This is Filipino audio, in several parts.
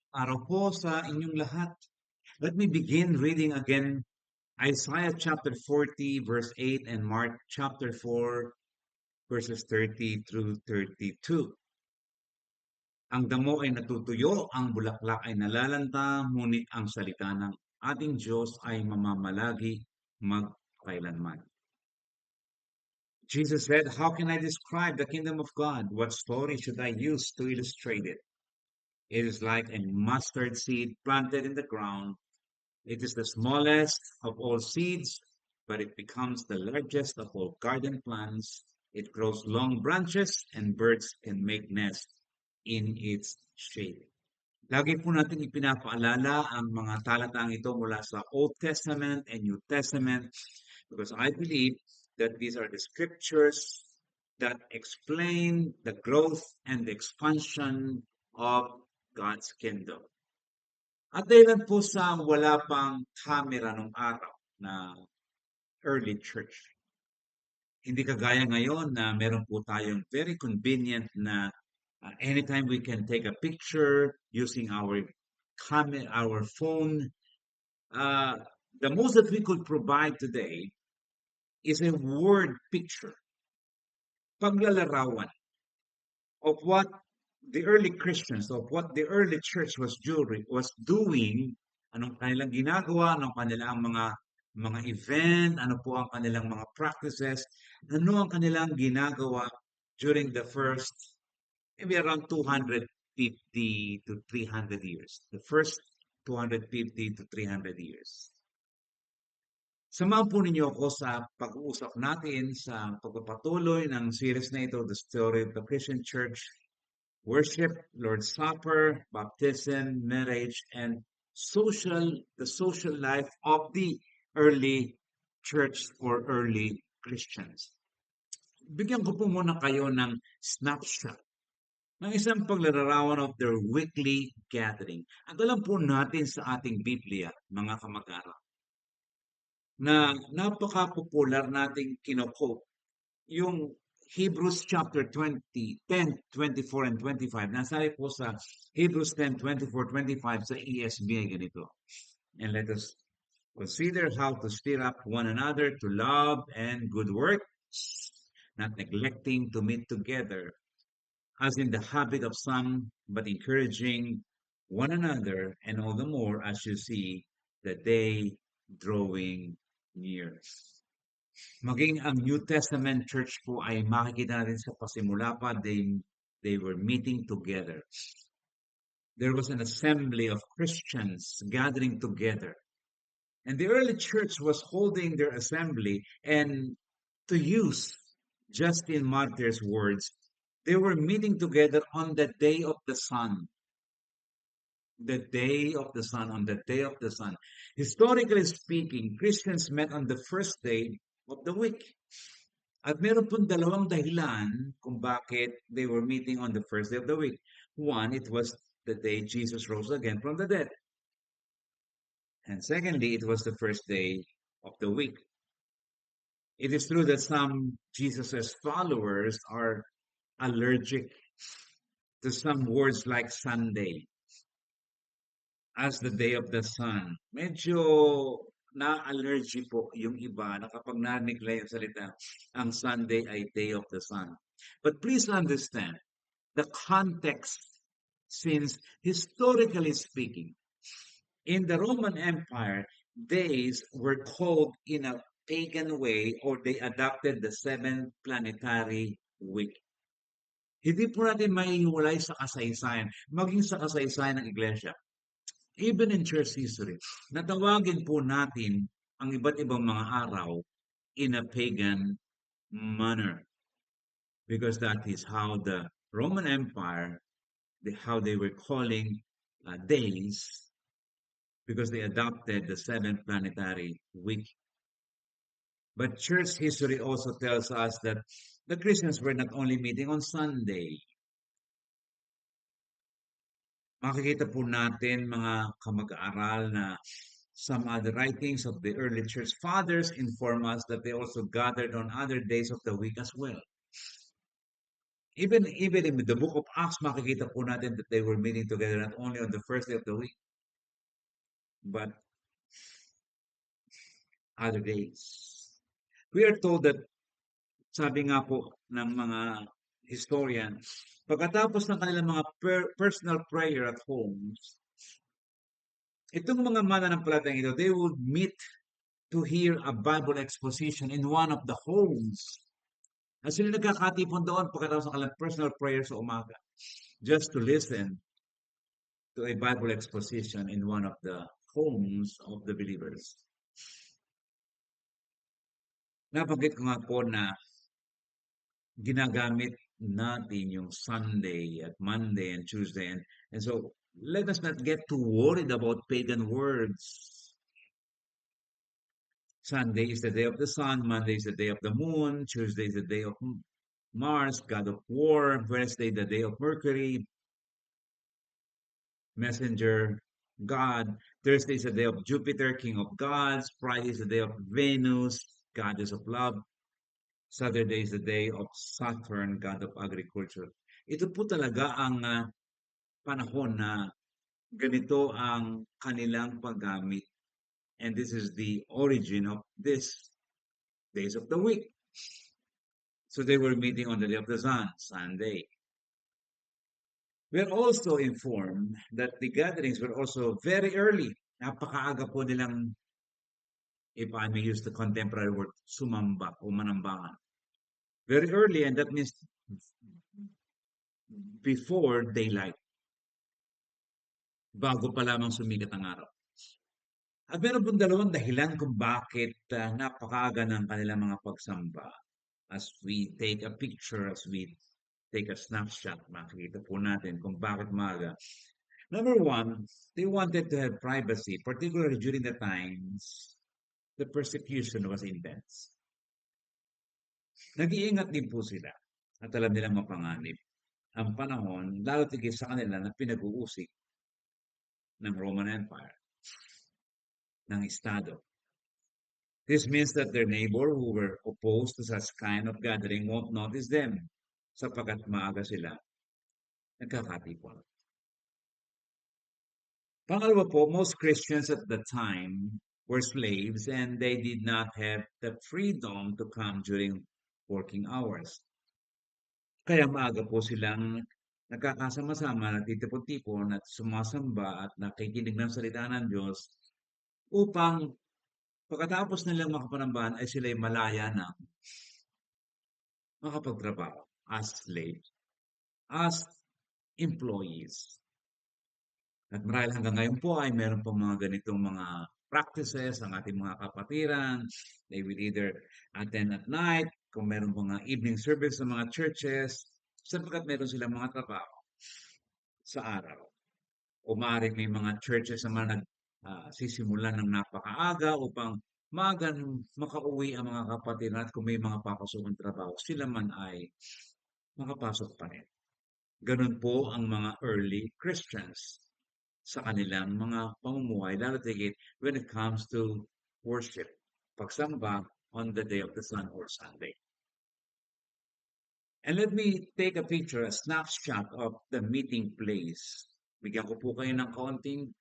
Araw po sa inyong lahat. Let me begin reading again Isaiah chapter 40 verse 8 and Mark chapter 4 verses 30 through 32. Ang damo ay natutuyo, ang bulaklak ay nalalanta, ngunit ang salita ng ating Diyos ay mamamalagi magkailanman. Jesus said, "How can I describe the kingdom of God? What story should I use to illustrate it? It is like a mustard seed planted in the ground. It is the smallest of all seeds, but it becomes the largest of all garden plants. It grows long branches and birds can make nests in its shade." Lagi po natin ipinapaalala ang mga talatang ito mula sa Old Testament and New Testament because I believe that these are the scriptures that explain the growth and the expansion of God's kingdom. At dahilan po sa wala pang kamera nung araw na early church. Hindi kagaya ngayon na meron po tayong very convenient na anytime we can take a picture using our camera, our phone. Uh, the most that we could provide today is a word picture, paglalarawan of what the early Christians, of what the early church was doing, anong kanilang ginagawa, anong kanilang mga event, ano po ang kanilang mga practices, ano ang kanilang ginagawa during the first maybe around 250 to 300 years. The first 250 to 300 years. Samahan po ninyo ako sa pag-uusap natin sa pagpapatuloy ng series na ito, The Story of the Christian Church, Worship, Lord's Supper, Baptism, Marriage, and the social life of the early church or early Christians. Bigyan ko po muna kayo ng snapshot ng isang paglalarawan of their weekly gathering. At alam po natin sa ating Biblia, mga kamag-aral, na napaka-popular nating kino-quote yung Hebrews chapter 20, 10, 24, and 25. Nasabi po sa Hebrews 10, 24, 25 sa ESV ay ganito. And let us consider how to stir up one another to love and good works, not neglecting to meet together, as in the habit of some, but encouraging one another, and all the more as you see the day drawing near. Maging ang New Testament church po ay makikita natin sa pasimula pa, they were meeting together. There was an assembly of Christians gathering together. And the early church was holding their assembly, and to use Justin Martyr's words, they were meeting together on the day of the sun. The day of the sun, on the day of the sun. Historically speaking, Christians met on the first day of the week. At meron pong dalawang dahilan kung bakit they were meeting on the first day of the week. One, it was the day Jesus rose again from the dead. And secondly, it was the first day of the week. It is true that some Jesus's followers are allergic to some words like Sunday as the day of the sun. Medyo na-allergy po yung iba na kapag narinig nila yung salita, ang Sunday ay day of the sun. But please understand the context, since historically speaking, in the Roman Empire, days were called in a pagan way, or they adopted the seven planetary week. Hindi po natin maihiwalay sa kasaysayan, maging sa kasaysayan ng iglesia. Even in church history, natawagin po natin ang iba't ibang mga araw in a pagan manner, because that is how the Roman Empire, how they were calling days, because they adopted the seven planetary week. But church history also tells us that the Christians were not only meeting on Sunday. Makikita po natin, mga kamag-aral, na some other writings of the early church fathers inform us that they also gathered on other days of the week as well. Even in the book of Acts, makikita po natin that they were meeting together not only on the first day of the week, but other days. We are told that, sabi nga po ng mga historian, pagkatapos ng kanilang mga personal prayer at homes, itong mga mananampalatayang ito, they would meet to hear a Bible exposition in one of the homes. At sila nagkakatipon doon pagkatapos ng kanilang personal prayer sa umaga, just to listen to a Bible exposition in one of the homes of the believers. Nabanggit ko nga po na ginagamit natin yung Sunday at Monday and Tuesday. And so, let us not get too worried about pagan words. Sunday is the day of the sun, Monday is the day of the moon, Tuesday is the day of Mars, god of war, Wednesday the day of Mercury, messenger, God, Thursday is the day of Jupiter, king of gods, Friday is the day of Venus, goddess of love, Saturday is the day of Saturn, god of agriculture. Ito po talaga ang panahon na ganito ang kanilang paggamit. And this is the origin of this days of the week. So they were meeting on the day of the sun, Sunday. We are also informed that the gatherings were also very early. Napakaaga po nilang, if I may use the contemporary word, sumamba o manambangan. Very early, and that means before daylight. Bago pa lamang sumikat ang araw. At meron pong dalawang dahilan kung bakit napakaaga ng kanilang mga pagsamba. As we take a picture, as we take a snapshot, makikita po natin kung bakit maaga. Number one, they wanted to have privacy, particularly during the times the persecution was intense. Nag-iingat din po sila at alam nilang mapanganib ang panahon, lalo tigil sa kanila na pinag-uusig ng Roman Empire, ng Estado. This means that their neighbor who were opposed to such kind of gathering won't notice them sapagkat maaga sila nagkakatipon. Pangalawa po, most Christians at the time were slaves and they did not have the freedom to come during working hours. Kaya maaga po silang nagkakasama-sama, nagtitipon-tipon at sumasamba at nakikinig ng salita ng Diyos upang pagkatapos nilang makapanambahan ay sila'y malaya na makapagtrabaho as slaves, as employees. At marahil hanggang ngayon po ay meron pong mga ganitong mga practices ang ating mga kapatiran. They will either attend at night, kung meron mga evening service sa mga churches, sapagkat meron silang mga trabaho sa araw. O maaaring may mga churches naman nagsisimulan ng napakaaga upang maagang makauwi ang mga kapatiran at kung may mga papasokang trabaho, sila man ay makapasok pa rin. Ganun po ang mga early Christians sa kanilang mga pamumuhay, lalo tigit when it comes to worship, pagsamba on the day of the sun or Sunday. And let me take a picture, a snapshot of the meeting place. Bigyan ko po kayo ng kaunting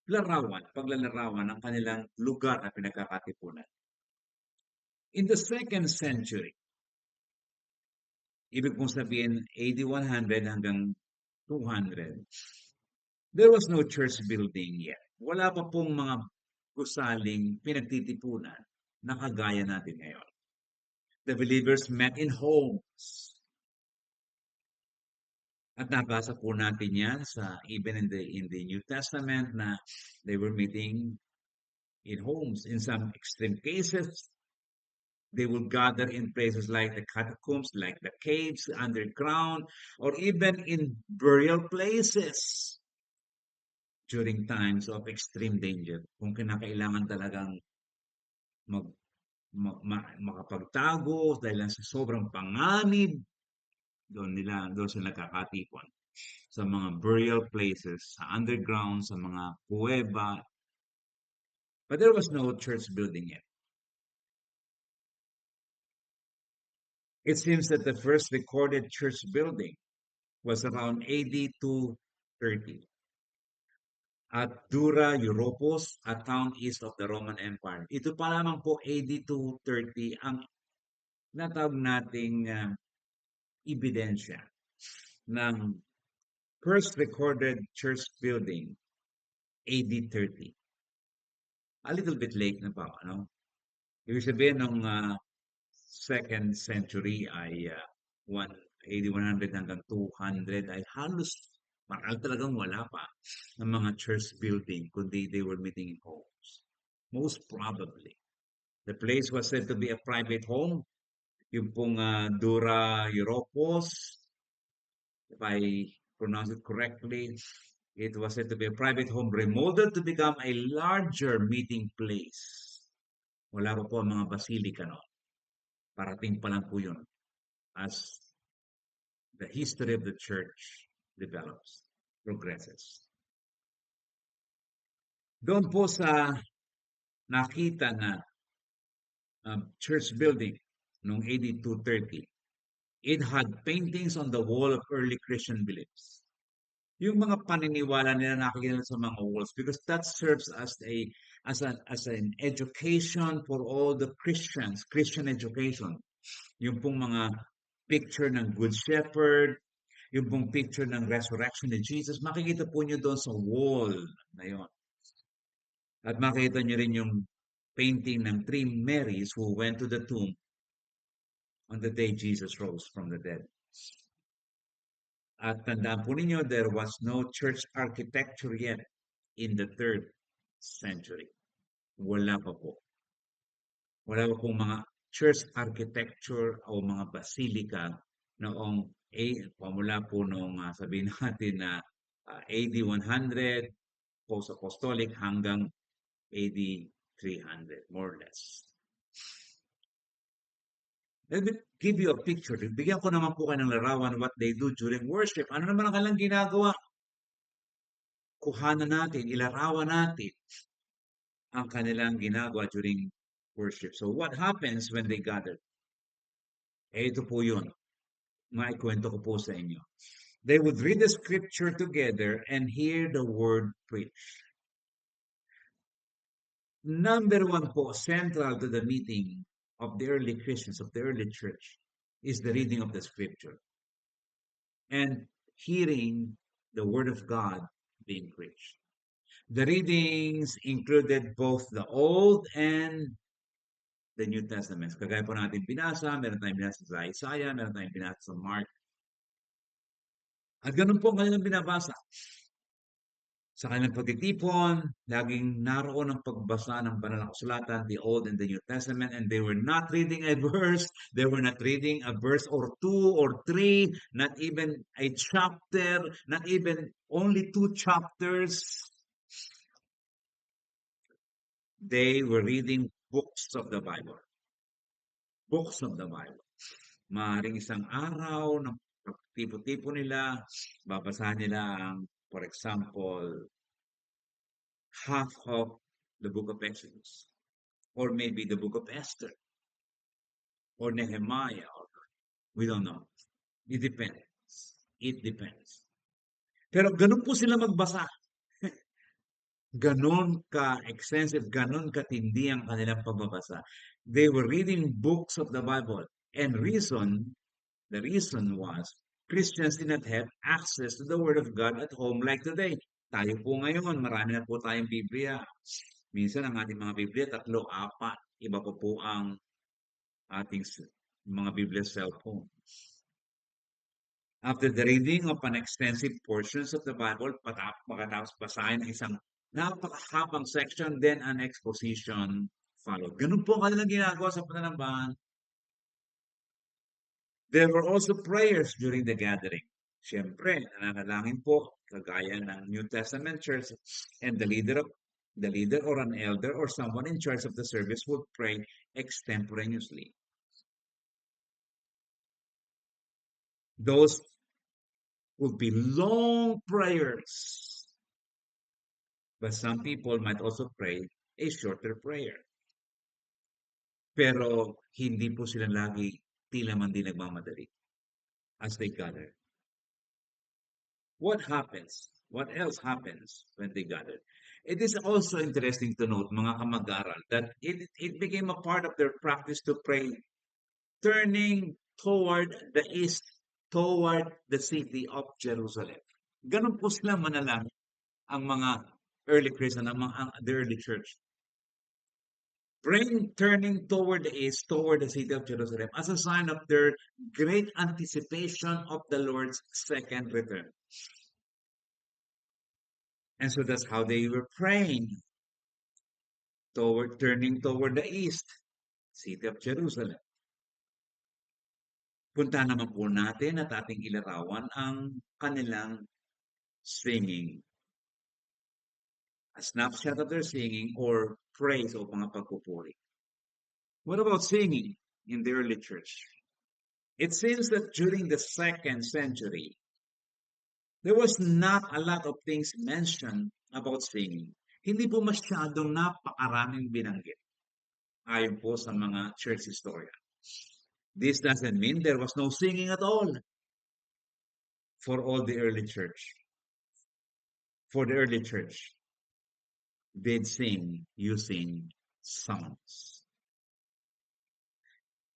paglalarawan ng kanilang lugar na pinagkakatipunan. In the 2nd century, ibig kong sabihin AD 100 hanggang 200, there was no church building yet. Wala pa pong mga gusaling pinagtitipunan na kagaya natin ngayon. The believers met in homes. At nabasa po natin yan sa even in the New Testament na they were meeting in homes. In some extreme cases, they will gather in places like the catacombs, like the caves underground, or even in burial places during times of extreme danger. Kung kinakailangan talagang makapagtago dahil lang sa sobrang panganib, doon sila nakakatipon sa mga burial places, sa underground, sa mga kuweba. But there was no church building yet. It seems that the first recorded church building was around AD 230 at Dura Europos, a town east of the Roman Empire. Ito pa lamang po AD 230 ang natawag nating ebidensya ng first recorded church building, AD 30. A little bit late na pa, ano? Ibig sabihin ng second century ay 80, 100 hanggang 200 ay halos mahal talagang wala pa ng mga church building kundi they were meeting in homes. Most probably. The place was said to be a private home. Yung pong Dura Europos, if I pronounce it correctly, it was said to be a private home remodeled to become a larger meeting place. Wala pa po ang mga basilika noon. Parating pa lang po yun as the history of the church develops, progresses. Doon po sa nakita na church building noong AD 230, it had paintings on the wall of early Christian beliefs. Yung mga paniniwala nila nakikita sa mga walls because that serves as an education for all the Christians, Christian education. Yung pong mga picture ng Good Shepherd, yung pong picture ng resurrection ni Jesus, makikita po nyo doon sa wall na yun. At makikita nyo rin yung painting ng three Marys who went to the tomb on the day Jesus rose from the dead. At tandaan po ninyo, there was no church architecture yet in the 3rd century. Wala pa po. Wala pa pong mga church architecture o mga basilika noong pamula po noong sabihin natin na AD 100, post-apostolic hanggang AD 300, more or less. Let me give you a picture. Bigyan ko naman po kayo ng larawan what they do during worship. Ano naman ang kanilang ginagawa? Kuhanan natin, ilarawan natin ang kanilang ginagawa during worship. So what happens when they gather? Ito po yun. Maikwento ko po sa inyo. They would read the scripture together and hear the word preached. Number one po, central to the meeting of the early Christians, of the early church, is the reading of the scripture and hearing the word of God being preached. The readings included both the Old and the New Testament. Kagaya po natin binasa, meron tayong binasa sa Isaiah, meron tayong binasa sa Mark. At ganun po ang kanilang binabasa. Sa kanilang pagtitipon, laging naroon ang pagbasa ng banal na kasulatan, the Old and the New Testament, and they were not reading a verse, they were not reading a verse or two or three, not even a chapter, not even only 2 chapters. They were reading books of the Bible. Books of the Bible. Maaaring isang araw ng tipo-tipo nila, babasahin nila ang, for example, half of the book of Exodus, or maybe the book of Esther, or Nehemiah, or we don't know. It depends. It depends. Pero ganun po sila magbasa. Ganon ka-extensive, ganon katindi ang kanilang pagbabasa. They were reading books of the Bible. And the reason was, Christians did not have access to the Word of God at home like today. Tayo po ngayon, marami na po tayong Biblia. Minsan ang ating mga Biblia, 3, 4. Iba pa po ang ating mga Biblia cellphone. After the reading of an extensive portions of the Bible, pagkatapos basahin ang isang napakahabang section, then an exposition followed. Ganun po kanilang ginagawa sa pananambahan. There were also prayers during the gathering. Siyempre, nananalangin po, kagaya ng New Testament church, and the leader or an elder or someone in charge of the service would pray extemporaneously. Those would be long prayers. But some people might also pray a shorter prayer. Pero hindi po sila lagi tila man di nagmamadali as they gather. What happens? What else happens when they gather? It is also interesting to note, mga kamag-aral, that it became a part of their practice to pray, turning toward the east, toward the city of Jerusalem. Ganun po sila manalangin ang mga early Christian, the early church. Praying, turning toward the east, toward the city of Jerusalem, as a sign of their great anticipation of the Lord's second return. And so that's how they were praying, turning toward the east, city of Jerusalem. Punta naman po natin at ating ilarawan ang kanilang singing. A snapshot of their singing or praise o mga pagpupuri. What about singing in the early church? It seems that during the 2nd century, there was not a lot of things mentioned about singing. Hindi po masyadong napakaraming binanggit ayon po sa mga church historian. This doesn't mean there was no singing at all for all the early church. For the early church, they'd sing using songs.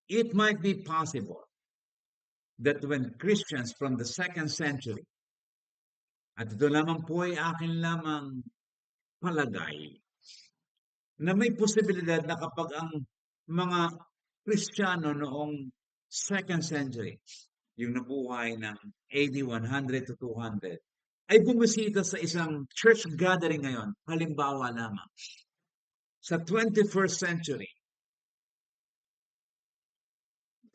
It might be possible that when Christians from the 2nd century, at ito lamang po ay akin lamang palagay, na may posibilidad na kapag ang mga Kristiyano noong 2nd century, yung nabuhay ng AD 100 to 200, ay bumisita sa isang church gathering ngayon, halimbawa lamang, sa 21st century,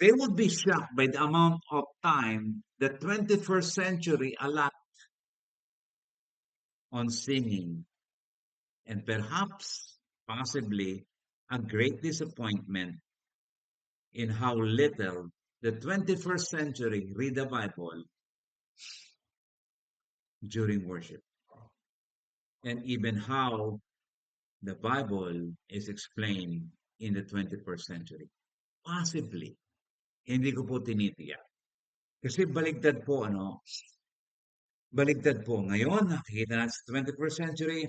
they would be shocked by the amount of time the 21st century allot on singing, and perhaps, possibly, a great disappointment in how little the 21st century read the Bible during worship, and even how the Bible is explained in the 21st century. Possibly. Hindi ko po tinitiyak. Kasi baligtad po, baligtad po. Ngayon, nakikita natin sa 21st century,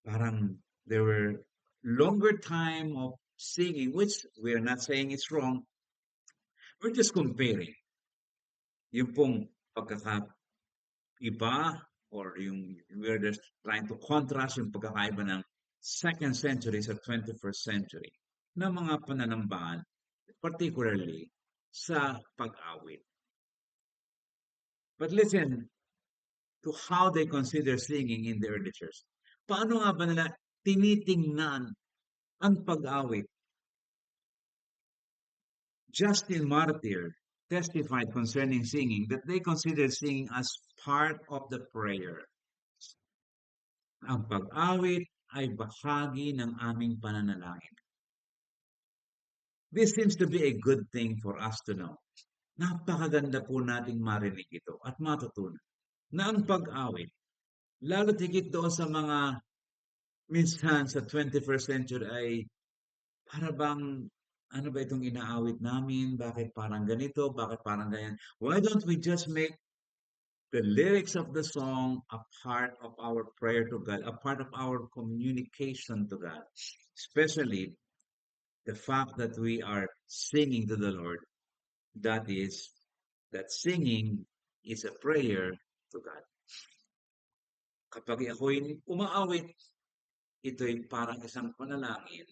parang there were longer time of singing, which we are not saying it's wrong. We're just comparing. Yung pong pagkakaiba or yung we're just trying to contrast yung pagkakaiba ng 2nd century sa 21st century na mga pananambahan, particularly sa pag-awit. But listen to how they consider singing in the early church. Paano nga ba nila tinitingnan ang pag-awit? Justin Martyr testified concerning singing that they considered singing as part of the prayer. Ang pag-awit ay bahagi ng aming pananalangin. This seems to be a good thing for us to know. Napakaganda po nating marinig ito at matutunan na ang pag-awit, lalo higit doon sa mga minsan sa 21st century ay para bang ano ba itong inaawit namin? Bakit parang ganito? Bakit parang ganyan? Why don't we just make the lyrics of the song a part of our prayer to God, a part of our communication to God? Especially the fact that we are singing to the Lord. That singing is a prayer to God. Kapag ako'y umaawit, ito'y parang isang panalangin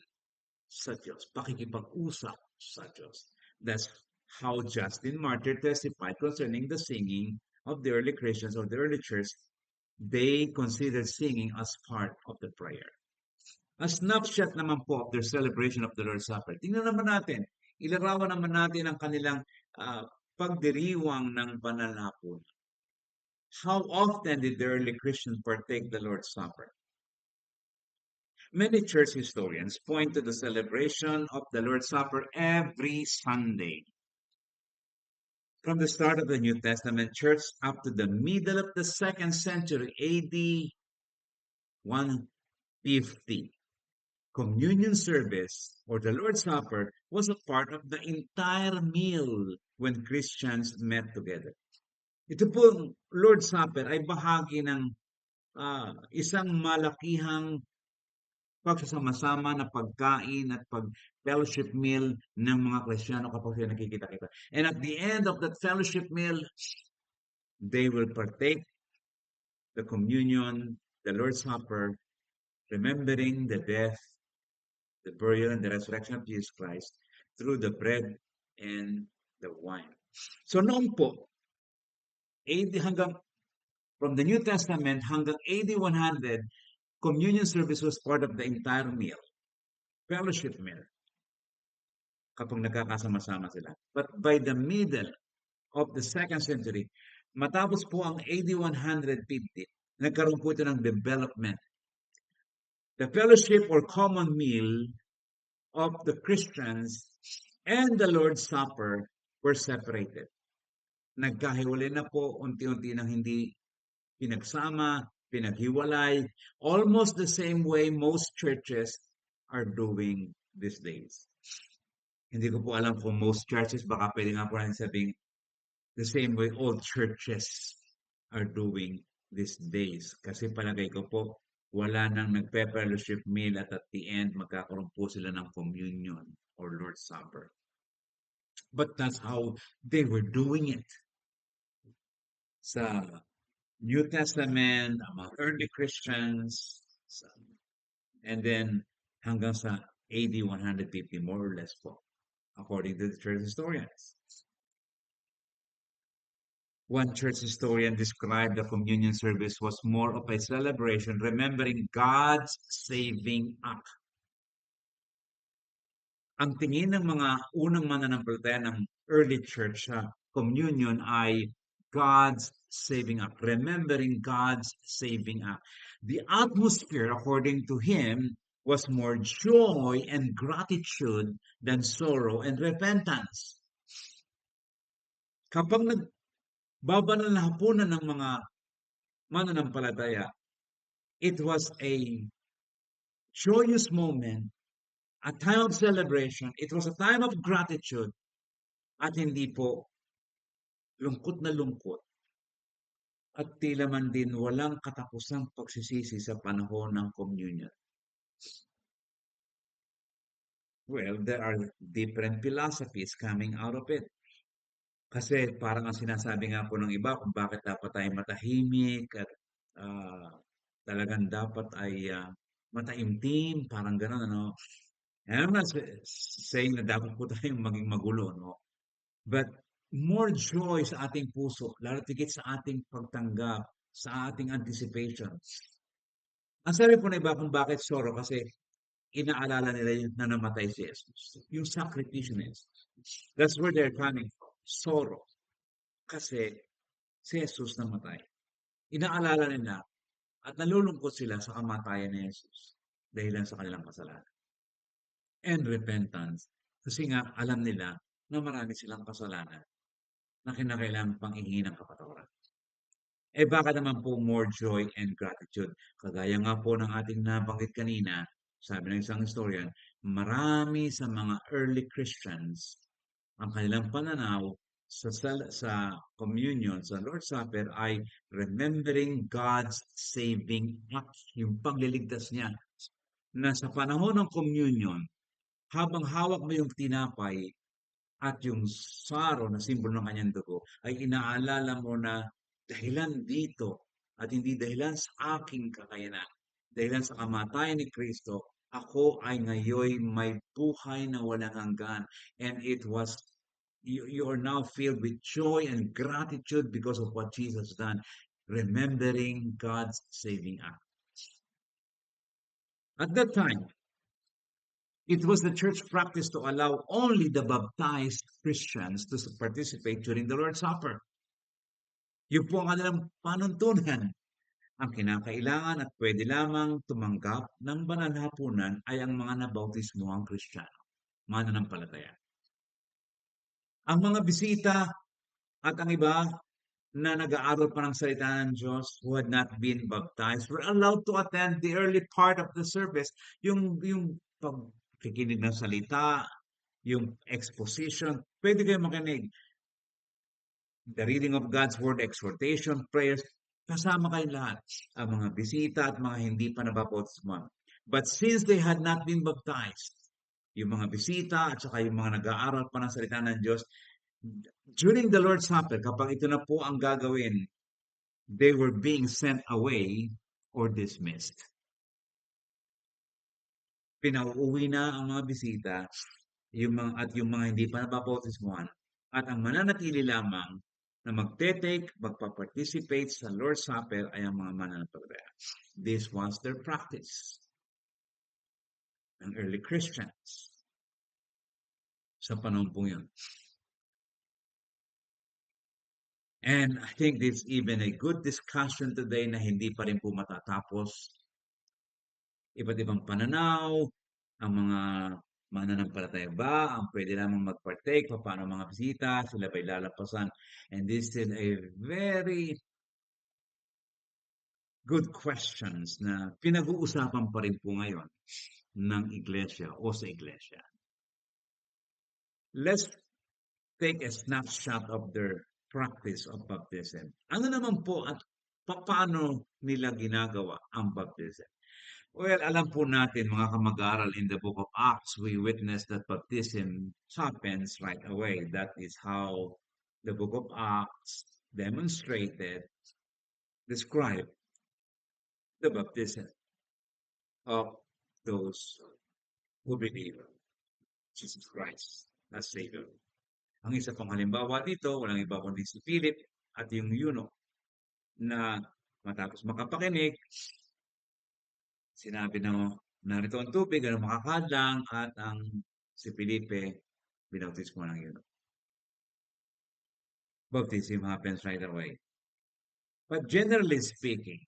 sa Diyos, pakikipag-usap sa Diyos. That's how Justin Martyr testified concerning the singing of the early Christians or the early church. They considered singing as part of the prayer. A snapshot naman po of their celebration of the Lord's Supper. Tingnan naman natin, ilarawan naman natin ang kanilang pagdiriwang ng banal na hapon. How often did the early Christians partake the Lord's Supper? Many church historians point to the celebration of the Lord's Supper every Sunday. From the start of the New Testament church up to the middle of the 2nd century AD 150, communion service or the Lord's Supper was a part of the entire meal when Christians met together. Ito pong Lord's Supper ay bahagi ng isang malakihang pagsasama-sama na pagkain at pag-fellowship meal ng mga Kristiyano kapag sila nakikita-kita. And at the end of that fellowship meal, they will partake the communion, the Lord's Supper, remembering the death, the burial, and the resurrection of Jesus Christ through the bread and the wine. So noon po, AD hanggang from the New Testament hanggang AD 100, communion service was part of the entire meal, fellowship meal, kapag nagkakasama-sama sila. But by the middle of the 2nd century, matapos po ang AD 150, nagkaroon po ito ng development. The fellowship or common meal of the Christians and the Lord's Supper were separated. Nagkahiwalay na po, unti-unti nang hindi pinagsama, pinaghiwalay, almost the same way most churches are doing these days. Hindi ko po alam kung most churches, baka pwede nga po rin sabing the same way all churches are doing these days. Kasi palagay ko po, wala nang nagpe-fellowship meal at the end, magkakaroon po sila ng communion or Lord's Supper. But that's how they were doing it. Sa New Testament, mga early Christians, and then hanggang sa AD 150, more or less po, according to the church historians. One church historian described the communion service was more of a celebration, remembering God's saving act. Ang tingin ng mga unang mananampalataya ng early church sa communion ay God's saving act, remembering God's saving act. The atmosphere, according to him, was more joy and gratitude than sorrow and repentance. Kapag nagbabanal na hapunan ng mga mananampalataya, it was a joyous moment, a time of celebration. It was a time of gratitude at hindi po lungkot na lungkot. At tila man din walang katapusang pagsisisi sa panahon ng communion. Well, there are different philosophies coming out of it. Kasi parang ang sinasabi nga po ng iba kung bakit dapat tayo matahimik at talagang dapat ay mataimtim, parang gano'n, ano. And I'm not saying na dapat po tayong maging magulo, no? But more joy sa ating puso, lalo tigit sa ating pagtanggap, sa ating anticipation. Ang sabi po na iba kung bakit sorrow, kasi inaalala nila yung na namatay si Jesus. Yung sakripisyo ni Jesus. That's where they're coming from. Sorrow. Kasi si Jesus namatay. Inaalala nila at nalulungkot sila sa kamatayan ni Jesus dahilan sa kanilang kasalanan. And repentance. Kasi nga alam nila na marami silang kasalanan na kinakailangan pang ihingi ng kapatawaran. Eh baka naman po more joy and gratitude. Kagaya nga po ng ating nabanggit kanina, sabi ng isang historian, marami sa mga early Christians, ang kanilang pananaw sa communion, sa Lord's Supper ay remembering God's saving act, yung pagliligtas niya. Na sa panahon ng communion, habang hawak mo yung tinapay at yung saro na simbolo ng kanyang dugo, ay inaalala mo na dahilan dito at hindi dahilan sa aking kakayanan, dahilan sa kamatayan ni Kristo, ako ay ngayon may buhay na walang hanggan. And it was, you are now filled with joy and gratitude because of what Jesus done, remembering God's saving act. At that time, it was the church practice to allow only the baptized Christians to participate during the Lord's Supper. Yun po ang kanilang panuntunan. Ang kinakailangan at pwede lamang tumanggap ng banal na hapunan ay ang mga nabautismuhang Kristiyano, mananampalataya. Ang mga bisita at ang iba na nag-aaral pa ng salita ng Diyos who had not been baptized were allowed to attend the early part of the service, yung pagkikinig ng salita, yung exposition, pwede kayo makinig. The reading of God's Word, exhortation, prayers, kasama kayong lahat. Ang mga bisita at mga hindi pa nabaptisman. But since they had not been baptized, yung mga bisita at saka yung mga nag-aaral pa ng salita ng Diyos, during the Lord's Supper, kapag ito na po ang gagawin, they were being sent away or dismissed. Pinauuwi na ang mga bisita yung mga hindi pa nababautismuhan at ang mananatili lamang na magte-take, magpa-participate sa Lord's Supper ay ang mga mananampalataya. This was their practice ng early Christians sa panahon po yun. And I think it's even a good discussion today na hindi pa rin po matatapos. Iba't ibang pananaw, ang mga mananampalataya ba ang pwede lamang mag-partake, paano mga bisita, sila ba'y lalapasan? And this is a very good questions na pinag-uusapan pa rin po ngayon ng iglesia o sa iglesia. Let's take a snapshot of their practice of baptism. Ano naman po at paano nila ginagawa ang baptism? Well, alam po natin mga kamag-aral in the book of Acts, we witness that baptism happens right away. That is how the book of Acts demonstrated, described the baptism of those who believe Jesus Christ as Savior. Ang isa pang halimbawa dito, walang iba kundi si Philip at yung eunuch na matapos makapakinig, sinabi na narito ang tubig, ano makakadlang at ang si Felipe binautismo ng eunuch. Baptism happens right away. But generally speaking,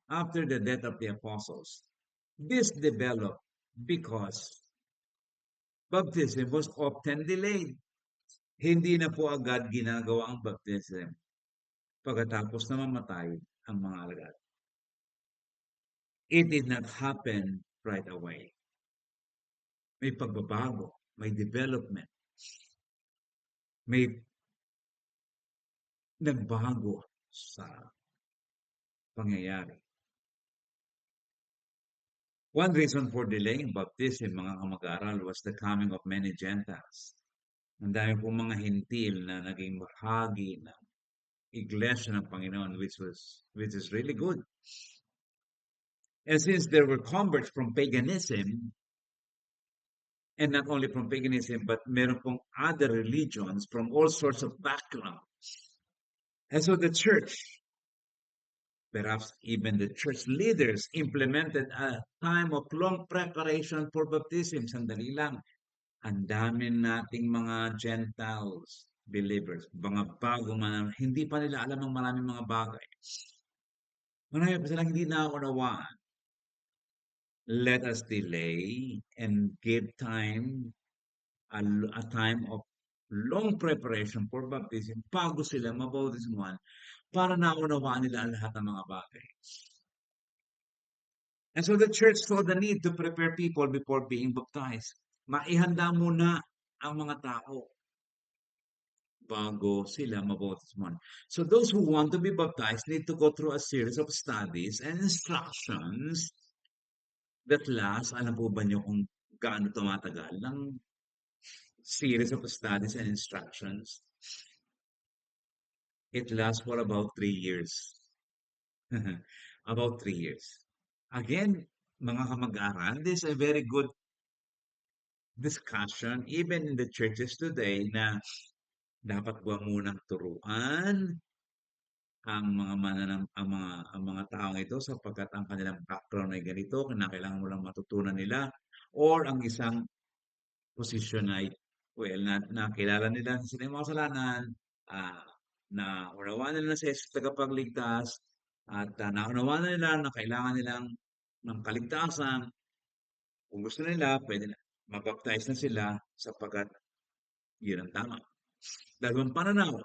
after the death of the apostles, this developed because baptism was often delayed. Hindi na po agad ginagawa ang baptism pagkatapos na mamatay ang mga alagad. It did not happen right away. May pagbabago, may development, may nagbago sa pangyayari. One reason for delaying baptism, mga kamag-aral, was the coming of many Gentiles. Ang dami po mga hintil na naging bahagi ng iglesia ng Panginoon, which is really good. And since there were converts from paganism, and not only from paganism, but meron pong other religions from all sorts of backgrounds. And so the church, perhaps even the church leaders, implemented a time of long preparation for baptism. Sandali lang. Ang dami nating mga Gentiles believers, mga bago man, hindi pa nila alam ang maraming mga bagay. Marami pa silang hindi naunawaan. Let us delay and give time, a time of long preparation for baptism bago sila mabautismuhan para naunawaan nila ang lahat ng mga bagay. And so the church saw the need to prepare people before being baptized. Maihanda muna ang mga tao bago sila mabautismuhan. So those who want to be baptized need to go through a series of studies and instructions that last, alam po ba niyo kung gaano tumatagal ng series of studies and instructions? It lasts for about 3 years. About 3 years. Again, mga kamag-aral, this is a very good discussion even in the churches today na dapat ba munang turuan ang mga taong ito sapagkat ang kanilang background ay ganito, kinakailangan mo lang matutunan nila, or ang isang posisyon ay well nakilala nila sila yung mga kasalanan, na unawaan nila si Jesus tagapagligtas at naunawaan nila na kailangan nilang ng kaligtasan. Kung gusto nila, pwede na mabaptize na sila sapagkat yun ang tama. Dalawang pananaw.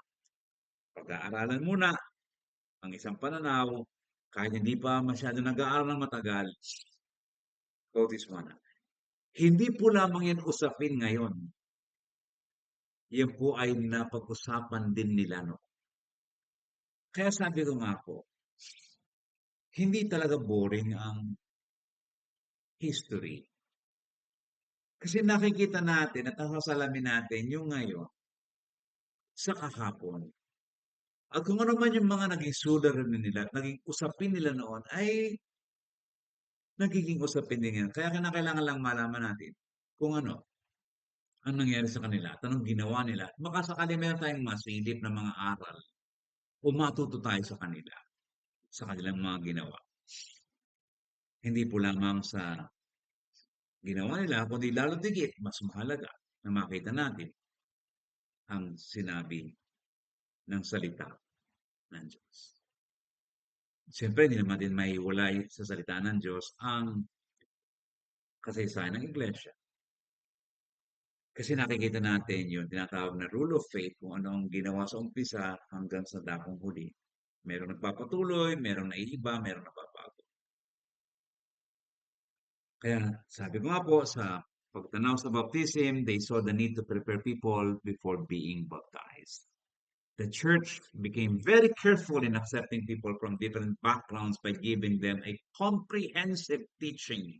Pag-aaralan muna ang isang pananaw, kahit hindi pa masyado nag-aaral ng matagal, Quote this one. Hindi po lamang yan usapin ngayon. Yan po ay napag-usapan din nila, no? Kaya sabi ko nga po, hindi talaga boring ang history. Kasi nakikita natin at nasasalamin natin yung ngayon sa kahapon. At kung ano man yung mga naging suliranin nila, naging usapin nila noon, ay nagiging usapin din yan. Kaya kailangan lang malaman natin kung ano ang nangyari sa kanila at anong ginawa nila. Baka sakali meron tayong masilip na mga aral o matuto tayo sa kanila, sa kanilang mga ginawa. Hindi po lamang sa ginawa nila, kundi lalo tigit, mas mahalaga na makita natin ang sinabi ng salita ng Diyos. Siyempre, hindi naman din maiwalay sa salita ng Diyos ang kasaysayan ng Iglesia. Kasi nakikita natin yung tinatawag na rule of faith kung ano ang ginawa sa umpisa hanggang sa dakong huli. Merong nagpapatuloy, merong naiiba, merong napapago. Kaya sabi ko nga po sa pagtanaw sa baptism, they saw the need to prepare people before being baptized. The church became very careful in accepting people from different backgrounds by giving them a comprehensive teaching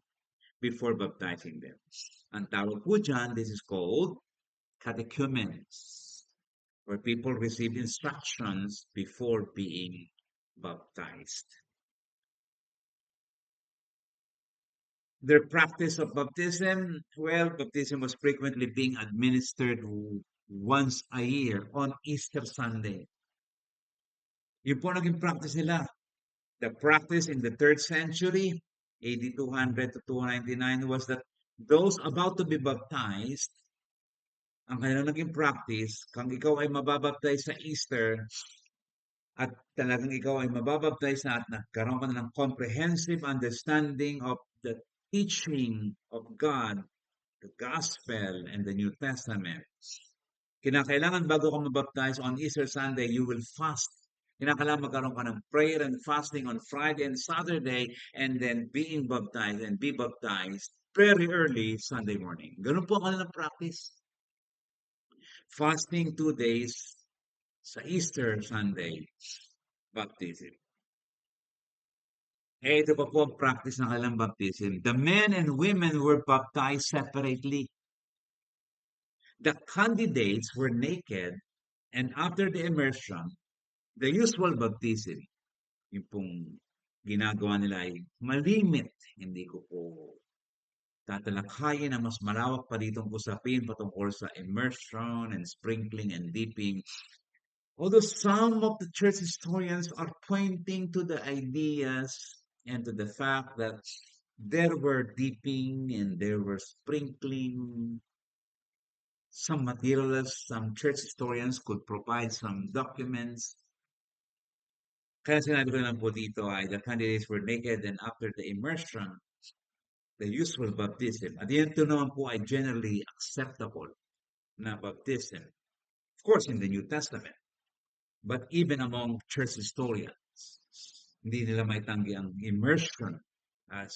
before baptizing them. Ang tawag po dyan, this is called catechumens, where people receive instructions before being baptized. Their practice of baptism, well, baptism was frequently being administered once a year on Easter Sunday. Yun po naging practice nila. The practice in the 3rd century, AD 200 to 299, was that those about to be baptized, ang kanilang naging practice, kung ikaw ay mababaptize sa Easter, at talagang ikaw ay mababaptize na at nagkaroon ka na ng comprehensive understanding of the teaching of God, the Gospel, and the New Testament. Kinakailangan bago ka mabaptize on Easter Sunday, you will fast. Kinakailangan magkaroon ka ng prayer and fasting on Friday and Saturday, and then being baptized and be baptized very early Sunday morning. Ganun po ang kanilang practice. Fasting 2 days sa Easter Sunday, baptism. Ito pa po ang practice ng kanilang baptism. The men and women were baptized separately. The candidates were naked, and after the immersion, the usual baptism, yung pong ginagawa nila ay malimit. Hindi ko po tatalakhayin na mas malawak pa ditong usapin patungkol sa immersion and sprinkling and dipping. Although some of the church historians are pointing to the ideas and to the fact that there were dipping and there were sprinkling, some materialists, some church historians could provide some documents. Kaya sinabi ko lang po dito ay the candidates were naked and after the immersion, the usual baptism. At yan ito naman po ay generally acceptable na baptism. Of course, in the New Testament. But even among church historians, hindi nila maitanggi ang immersion as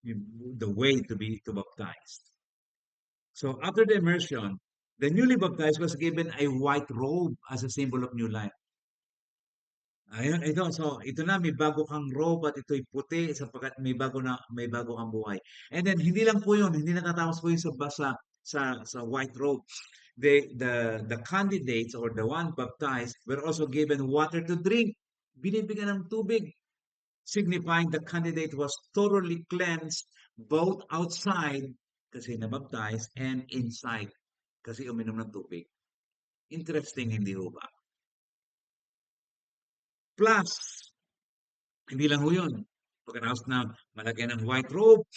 the way to baptize. So after the immersion, the newly baptized was given a white robe as a symbol of new life. Ayun, ito. So, ito na, may bago kang robe at ito'y puti sapagkat may bago kang buhay. And then, hindi lang po yun, hindi natatapos po yun sa white robe. The candidates or the one baptized were also given water to drink. Binibigyan ng tubig, signifying the candidate was thoroughly cleansed both outside kasi nabaptized and inside kasi uminom ng tubig. Interesting, hindi ho ba? Plus, hindi lang ho yun. Pagkatapos na malagyan ng white robe,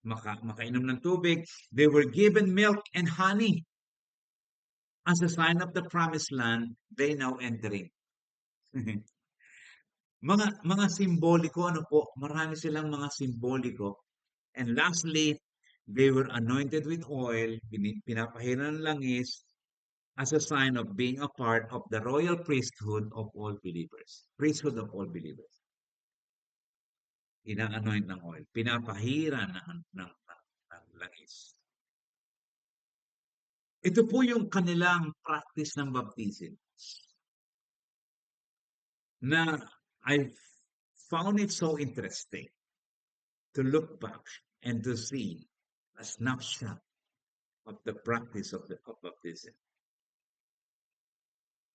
makainom ng tubig, they were given milk and honey as a sign of the promised land they now entering. mga simboliko, ano po, marami silang mga simboliko. And lastly, they were anointed with oil, pinapahiran ng langis, as a sign of being a part of the royal priesthood of all believers. Priesthood of all believers. ina-anoint ng oil, pinapahira ng langis. Ito po yung kanilang practice ng baptism na I found it so interesting to look back and to see a snapshot of the practice of baptism.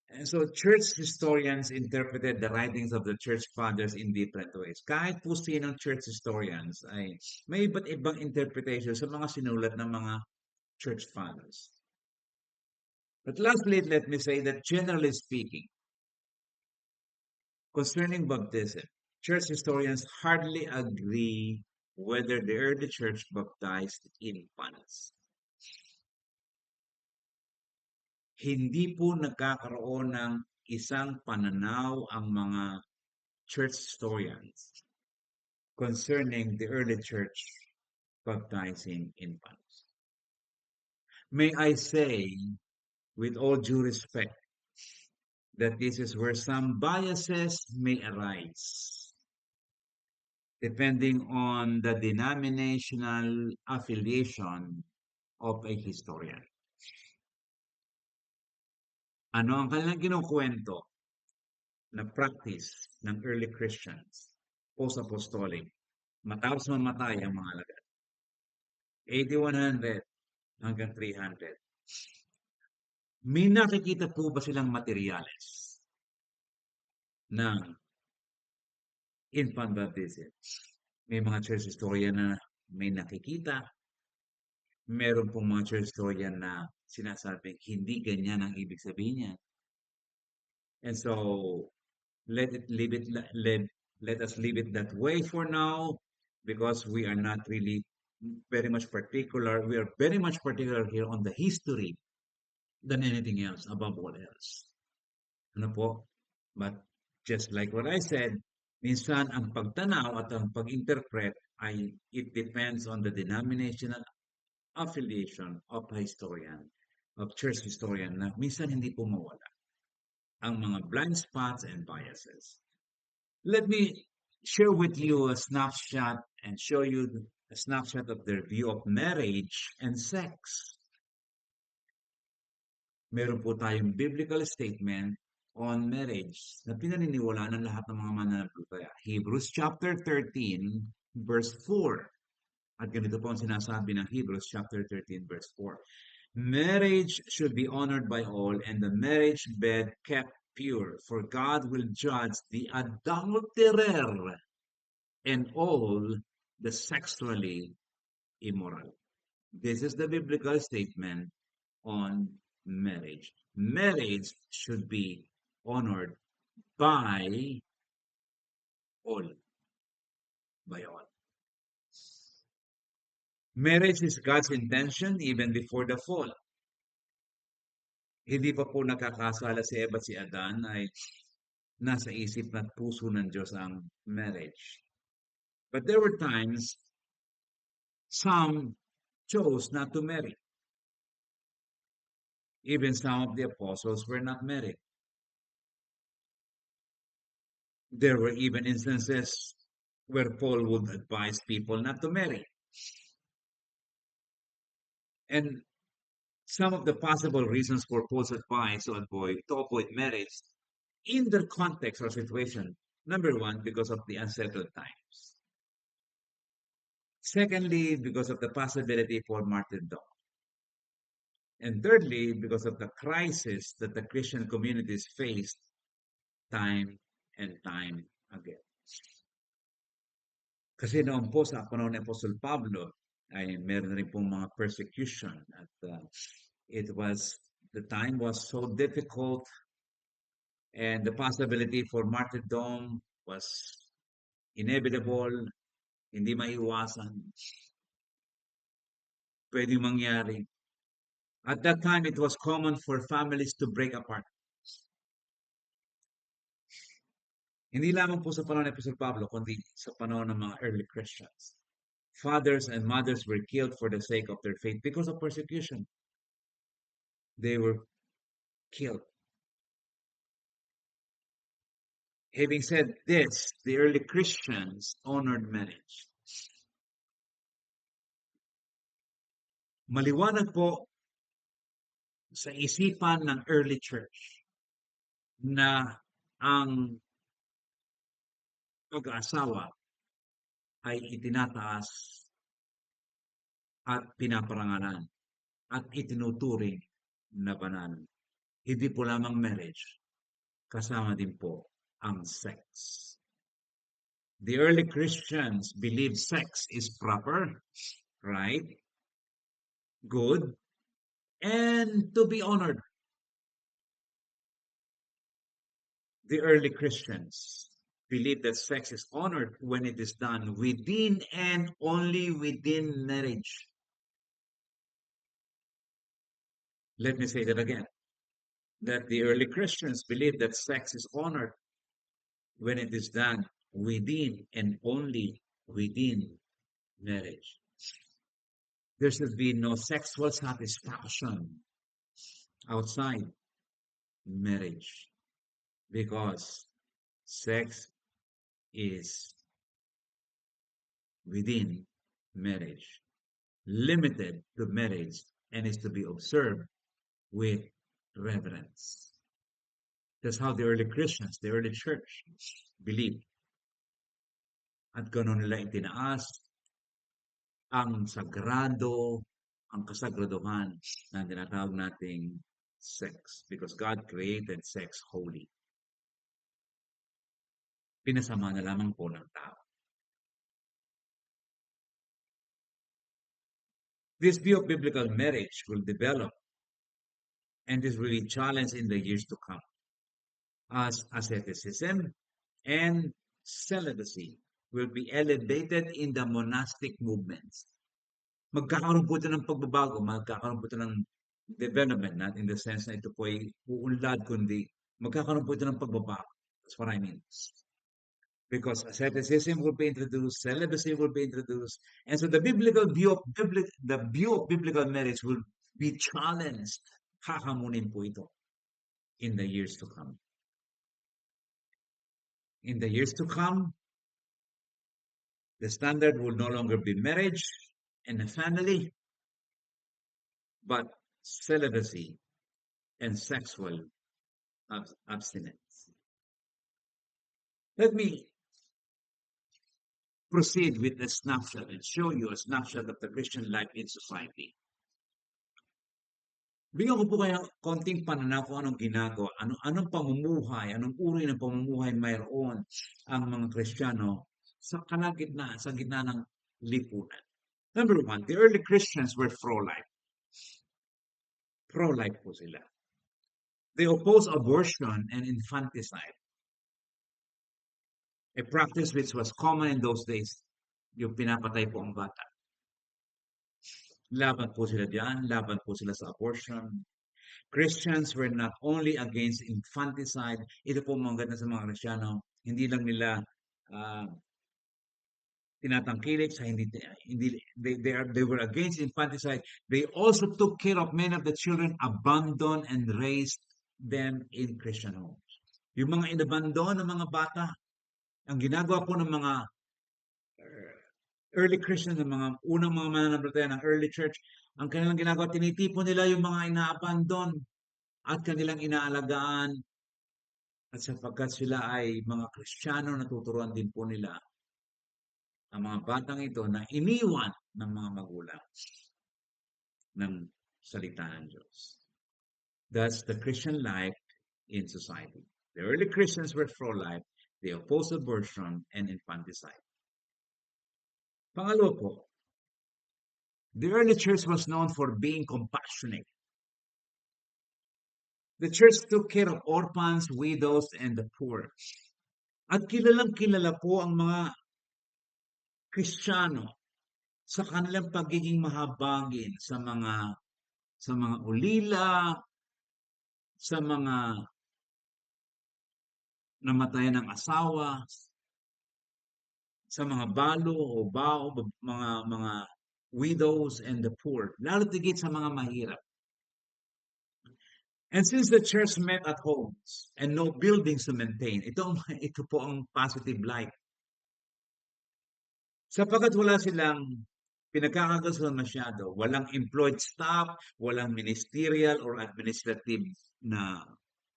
And so church historians interpreted the writings of the church fathers in different ways. Kahit po sinong church historians ay may iba't ibang interpretation sa mga sinulat ng mga church fathers. But lastly, let me say that generally speaking, concerning baptism, church historians hardly agree whether the early church baptized infants. Hindi po nagkakaroon ng isang pananaw ang mga church historians concerning the early church baptizing infants. May I say, with all due respect, that this is where some biases may arise, depending on the denominational affiliation of a historian. Ano ang kanilang kinukwento na practice ng early Christians, post-apostolic, matapos mamatay ang mga alagad? AD 100 hanggang 300. May nakikita po ba silang materyales ng infant baptism? May mga church historian na may nakikita. Meron pong mga church historian na sinasabing hindi ganyan ang ibig sabihin niya. And so, let it leave it let us leave it that way for now, because we are not really very much particular. We are very much particular here on the history than anything else, above all else. Ano po? But just like what I said, minsan ang pagtanaw at ang pag-interpret ay it depends on the denominational affiliation of a historian, of church historian, na minsan hindi po mawala ang mga blind spots and biases. Let me share with you a snapshot and show you a snapshot of their view of marriage and sex. Meron po tayong biblical statement on marriage na pinaniniwalaan ng lahat ng mga mananampalataya. Hebrews chapter 13, verse 4. At ganito po ang sinasabi ng Hebrews chapter 13, verse 4. Marriage should be honored by all, and the marriage bed kept pure, for God will judge the adulterer and all the sexually immoral. This is the biblical statement on marriage. Marriage should be honored by all. By all. Marriage is God's intention even before the fall. Hindi pa po nakakasala si Eva at si Adan ay nasa isip at puso ng Diyos ang marriage. But there were times some chose not to marry. Even some of the apostles were not married. There were even instances where Paul would advise people not to marry. And some of the possible reasons for Paul's advice to avoid marriage in their context or situation. Number one, because of the unsettled times. Secondly, because of the possibility for martyrdom. And thirdly, because of the crisis that the Christian communities faced time and time again. Kasi noon po sa panahon ni Apostol Pablo ay meron rin pong mga persecution at the time was so difficult and the possibility for martyrdom was inevitable, hindi maiwasan, pwedeng mangyari. At that time, it was common for families to break apart. Hindi lamang po sa panahon ni Apostol Pablo, kundi sa panahon ng mga early Christians. Fathers and mothers were killed for the sake of their faith because of persecution. They were killed. Having said this, the early Christians honored marriage. Maliwanag po sa isipan ng early church na ang pag-aasawa ay itinataas at pinaparangalan at itinuturing na banal. Hindi po lamang marriage, kasama din po ang sex. The early Christians believed sex is proper, right, good, and to be honored. The early Christians believe that sex is honored when it is done within and only within marriage. Let me say that again. That the early Christians believe that sex is honored when it is done within and only within marriage. There should be no sexual satisfaction outside marriage because sex is within marriage, limited to marriage, and is to be observed with reverence. That's how the early Christians, the early church, believed. At gano'n nila itinaas ang sagrado, ang kasagraduhan na tinatawag nating sex because God created sex holy. Pinasama na lamang po ng tao. This view of biblical marriage will develop and is really challenged in the years to come as asceticism and celibacy will be elevated in the monastic movements. Magkakaroon po ito ng pagbabago, magkakaroon po ito ng development, not in the sense na ito po ay uunlad, kundi magkakaroon po ito ng pagbabago. That's what I mean. Because asceticism will be introduced, celibacy will be introduced, and so the view of biblical marriage will be challenged. Hahamunin po ito in the years to come. In the years to come, the standard will no longer be marriage and a family, but celibacy and sexual abstinence. Let me proceed with a snapshot and show you a snapshot of the Christian life in society. Bigyan ko po kayo konting pananaw kung anong ginagawa, anong pamumuhay, anong uri ng pamumuhay mayroon ang mga Kristiyano sa gitna ng lipunan. Number one, the early Christians were pro-life. Pro-life po sila. They oppose abortion and infanticide. A practice which was common in those days, yung pinapatay po ang bata. Laban po sila diyan, laban po sila sa abortion. Christians were not only against infanticide, ito po mga ganda sa mga Kristiyano, hindi lang nila tinatangkilik sa they were against infanticide. They also took care of many of the children, abandoned and raised them in Christian homes. Yung mga inabandon ng mga bata, ang ginagawa po ng mga early Christians, ng mga unang mga mananampalataya ng early church, ang kanilang ginagawa, tinitipon nila yung mga ina-abandon at kanilang inaalagaan. At sapagkat sila ay mga Kristiyano, natuturuan din po nila ang mga batang ito na iniwan ng mga magulang ng salita ng Diyos. That's the Christian life in society. The early Christians were pro-life. They opposed abortion and infanticide. Pangalawa po, the early church was known for being compassionate. The church took care of orphans, widows, and the poor. At kilalang kilala po ang mga Kristiyano sa kanilang pagiging mahabagin sa mga ulila, sa mga namatayan ng asawa, sa mga balo o bao, mga widows and the poor, lalo tigit sa mga mahirap. And since the church met at homes and no buildings to maintain, ito po ang positive light. Sapagkat wala silang pinagkakaguluhan masyado, walang employed staff, walang ministerial or administrative na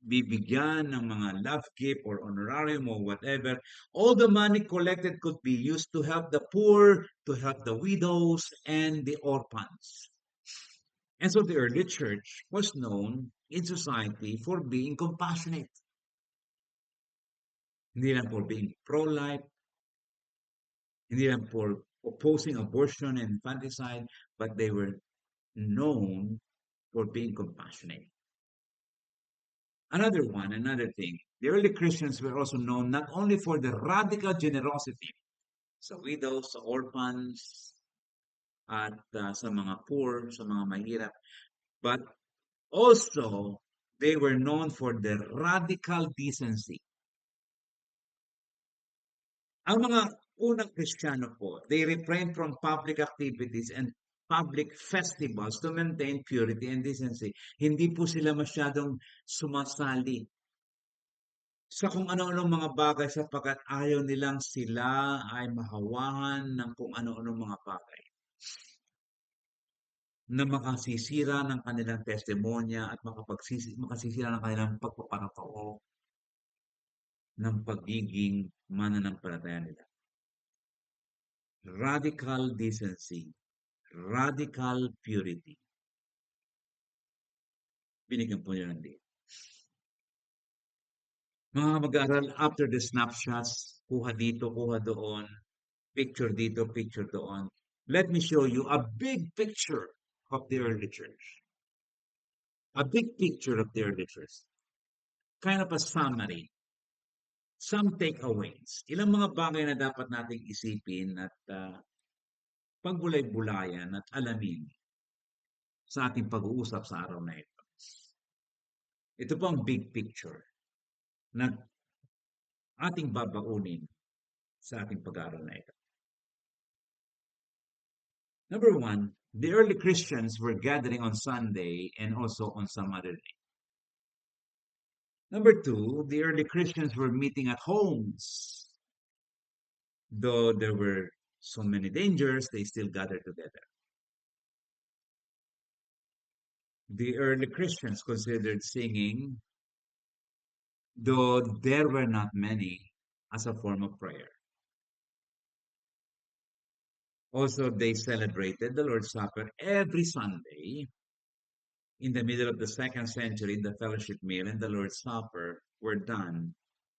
bibigyan ng mga love gift or honorarium or whatever. All the money collected could be used to help the poor, to help the widows, and the orphans. And so the early church was known in society for being compassionate. Hindi lang for being pro-life, hindi lang for opposing abortion and infanticide, but they were known for being compassionate. Another thing, the early Christians were also known not only for the radical generosity sa widows, sa orphans, at sa mga poor, sa mga mahirap, but also they were known for their radical decency. Ang mga unang Kristiyano po, they refrained from public activities and public festivals to maintain purity and decency. Hindi po sila masyadong sumasali sa kung ano-anong mga bagay sapagkat ayaw nilang sila ay mahawahan ng kung ano-anong mga bagay na makasisira ng kanilang testimonya at makasisira ng kanilang pagpapanatao ng pagiging mananampalataya nila. Radical decency, radical purity. Binigyan po nila ng day. Mga mag-aaral, after the snapshots, kuha dito, kuha doon, picture dito, picture doon. Let me show you a big picture of the early church. A big picture of the early church. Kind of a summary. Some takeaways. Ilang mga bagay na dapat nating isipin at pagbulay-bulayan at alamin sa ating pag-uusap sa araw na ito. Ito po ang big picture na ating babaunin sa ating pag-aaral na ito. Number one, the early Christians were gathering on Sunday and also on some other day. Number two, the early Christians were meeting at homes. Though there were so many dangers, they still gathered together. The early Christians considered singing, though there were not many, as a form of prayer. Also, they celebrated the Lord's Supper every Sunday. In the middle of the 2nd century, the fellowship meal and the Lord's Supper were done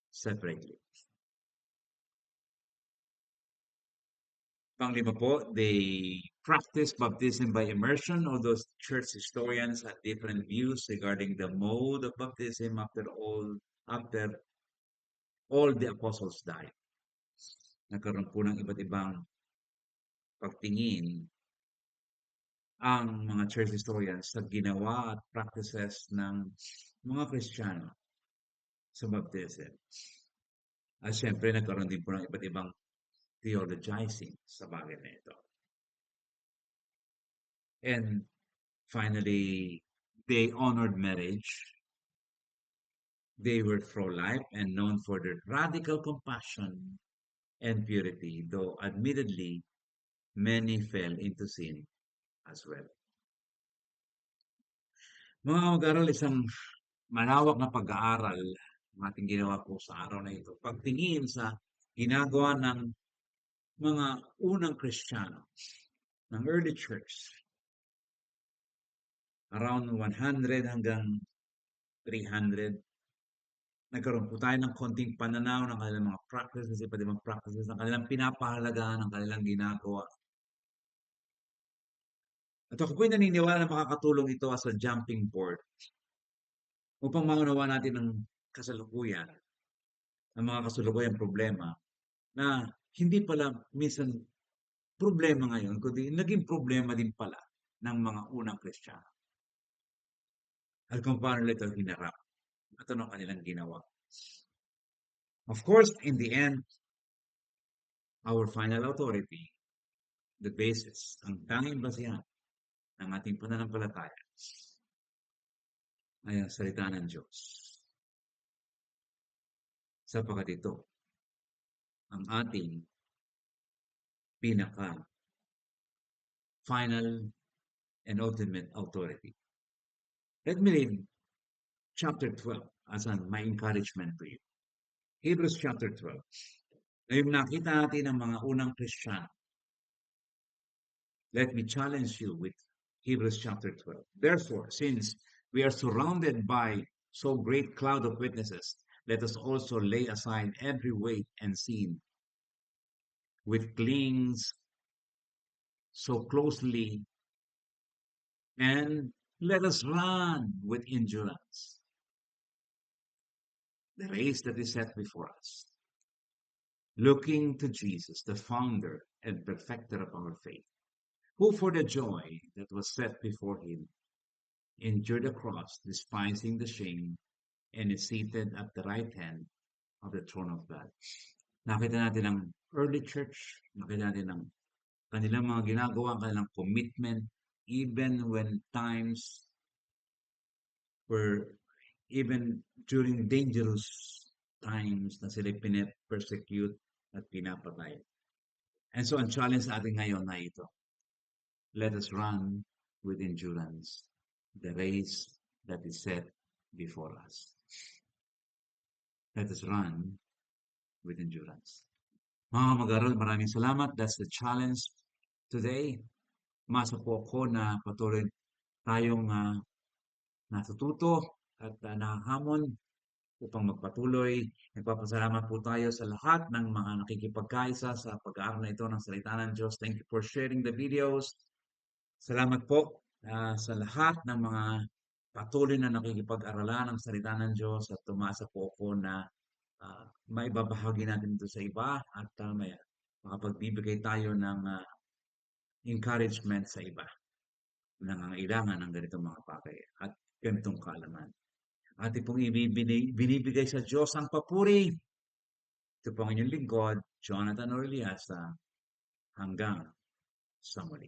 separately. Panglima po, they practiced baptism by immersion, although church historians had different views regarding the mode of baptism after all the apostles died. Nagkaroon po ng iba't ibang pagtingin ang mga church historians sa ginawa at practices ng mga Kristiyano sa baptism. At syempre, nagkaroon din po ng iba't ibang theologizing sa bagay na ito. And finally, they honored marriage. They were pro-life and known for their radical compassion and purity, though admittedly, many fell into sin as well. Mga mag-aaral, isang malawak na pag-aaral ang ating ginawa po sa araw na ito. Pagtingin sa ginagawa ng mga unang Kristiyano ng early church, around 100 hanggang 300, nagkaroon po tayo ng konting pananaw ng kanilang mga practices, iba't ibang practices, ng kanilang pinapahalagahan, ng kanilang ginagawa. At ako po'y naniniwala na makakatulong ito as a jumping board upang maunawa natin ang kasalukuyan, ang mga kasalukuyang problema na hindi pala minsan problema ngayon, kundi naging problema din pala ng mga unang Kristiyano. At kung paano nila ito hinarap at ano kanilang ginawa. Of course, in the end, our final authority, the basis, ang tanging basihan ng ating pananampalataya ay ang salita ng Diyos. Sapagkat ito ang ating pinaka final and ultimate authority. Let me read chapter 12 as my encouragement to you. Hebrews chapter 12. Ngayong nakita natin ang mga unang Kristiyano, let me challenge you with Hebrews chapter 12. Therefore, since we are surrounded by so great cloud of witnesses, let us also lay aside every weight and sin which clings so closely, and let us run with endurance the race that is set before us, looking to Jesus, the founder and perfecter of our faith, who for the joy that was set before him endured the cross, despising the shame, and is seated at the right hand of the throne of God. Nakita natin ang early church, nakita natin ang kanilang mga ginagawa, kanilang commitment, even when times were, even during dangerous times na sila persecute at pinapatay. And so, ang challenge sa atin ngayon na ito, let us run with endurance the race that is set before us. Let us run with endurance. Mga mag-aral, maraming salamat. That's the challenge today. Masa po ako na patuloy tayong natututo at nakahamon upang magpatuloy. Nagpapasalamat po tayo sa lahat ng mga nakikipagkaisa sa pag-aaral na ito ng salita ng Diyos. Thank you for sharing the videos. Salamat po sa lahat ng mga patuloy na nakikipag-aralan ng salita ng Diyos at tumasa po ako na maibabahagi natin ito sa iba at makapagbibigay tayo ng encouragement sa iba na nangangailangan ng ganitong mga bagay at ganitong kaalaman. Ating pong binibigay sa Diyos ang papuri. Ito po ang inyong lingkod, Jonathan Orliasa, hanggang sa muli.